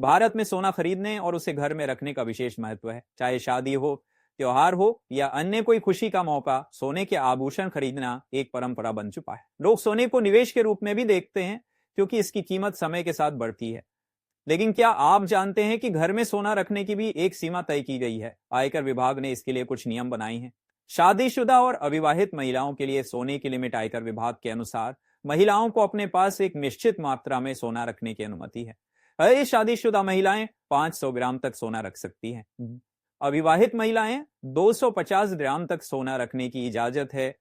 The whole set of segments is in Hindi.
भारत में सोना खरीदने और उसे घर में रखने का विशेष महत्व है। चाहे शादी हो, त्योहार हो या अन्य कोई खुशी का मौका, सोने के आभूषण खरीदना एक परंपरा बन चुका है। लोग सोने को निवेश के रूप में भी देखते हैं क्योंकि इसकी कीमत समय के साथ बढ़ती है। लेकिन क्या आप जानते हैं कि घर में सोना रखने की भी एक सीमा तय की गई है? आयकर विभाग ने इसके लिए कुछ नियम बनाए हैं। शादीशुदा और अविवाहित महिलाओं के लिए सोने की लिमिट आयकर विभाग के अनुसार महिलाओं को अपने पास एक निश्चित मात्रा में सोना रखने की अनुमति है। ये शादीशुदा महिलाएं 500 ग्राम तक सोना रख सकती हैं। अविवाहित महिलाएं 250 ग्राम तक सोना रखने की इजाजत है।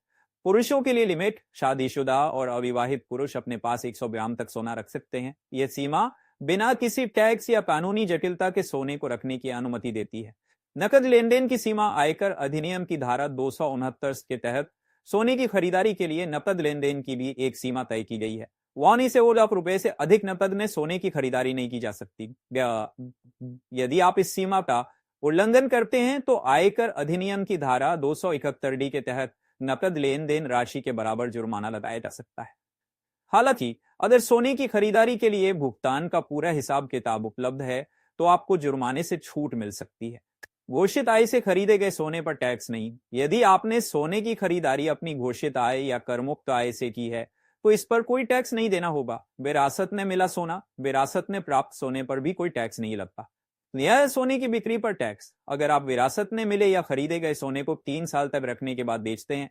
पुरुषों के लिए लिमिट, शादीशुदा और अविवाहित पुरुष अपने पास 100 ग्राम तक सोना रख सकते हैं। यह सीमा बिना किसी टैक्स या कानूनी जटिलता के सोने को रखने की अनुमति देती है। नकद लेन देन की सीमा आयकर अधिनियम की धारा 269 के तहत सोने की खरीदारी के लिए नकद लेन देन की भी एक सीमा तय की गई है। 1:1 रुपए से अधिक नकद में सोने की खरीदारी नहीं की जा सकती। यदि आप इस सीमा का उल्लंघन करते हैं तो आयकर अधिनियम की धारा 271 के तहत नकद लेन देन राशि के बराबर जुर्माना लगाया जा सकता है। हालांकि अगर सोने की खरीदारी के लिए भुगतान का पूरा हिसाब किताब उपलब्ध है तो आपको जुर्माने से छूट मिल सकती है। घोषित आय से खरीदे गए सोने पर टैक्स नहीं। यदि आपने सोने की खरीदारी अपनी घोषित आय या करमुक्त आय से की है तो इस पर कोई टैक्स नहीं देना होगा। विरासत में मिला सोना, विरासत में प्राप्त सोने पर भी कोई टैक्स नहीं लगता। यह सोने की बिक्री पर टैक्स। अगर आप विरासत में मिले या खरीदे गए सोने को 3 साल तक रखने के बाद बेचते हैं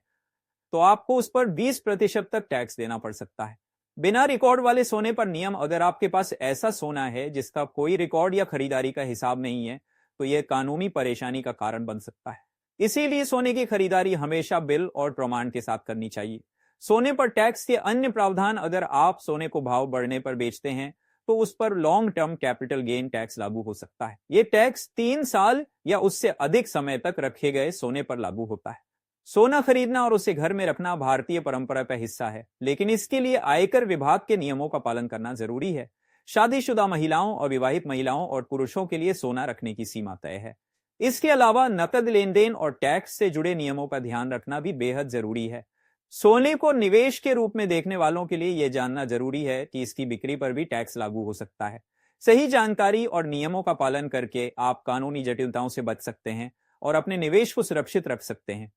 तो आपको उस पर 20% तक टैक्स देना पड़ सकता है। बिना रिकॉर्ड वाले सोने पर नियम, अगर आपके पास ऐसा सोना है जिसका कोई रिकॉर्ड या खरीदारी का हिसाब नहीं है तो यह कानूनी परेशानी का कारण बन सकता है। इसीलिए सोने की खरीदारी हमेशा बिल और प्रमाण के साथ करनी चाहिए। सोने पर टैक्स के अन्य प्रावधान, अगर आप सोने को भाव बढ़ने पर बेचते हैं तो उस पर long term capital gain tax लागू हो सकता है। यह टैक्स 3 साल या उससे अधिक समय तक रखे गए सोने पर लागू होता है। सोना खरीदना और उसे घर में रखना भारतीय परंपरा का हिस्सा है, लेकिन इसके लिए आयकर विभाग के नियमों का पालन करना जरूरी है। शादीशुदा महिलाओं, अविवाहित महिलाओं और पुरुषों के लिए सोना रखने की सीमा तय है। इसके अलावा नकद लेन देन और टैक्स से जुड़े नियमों का ध्यान रखना भी बेहद जरूरी है। सोने को निवेश के रूप में देखने वालों के लिए यह जानना जरूरी है कि इसकी बिक्री पर भी टैक्स लागू हो सकता है। सही जानकारी और नियमों का पालन करके आप कानूनी जटिलताओं से बच सकते हैं और अपने निवेश को सुरक्षित रख सकते हैं।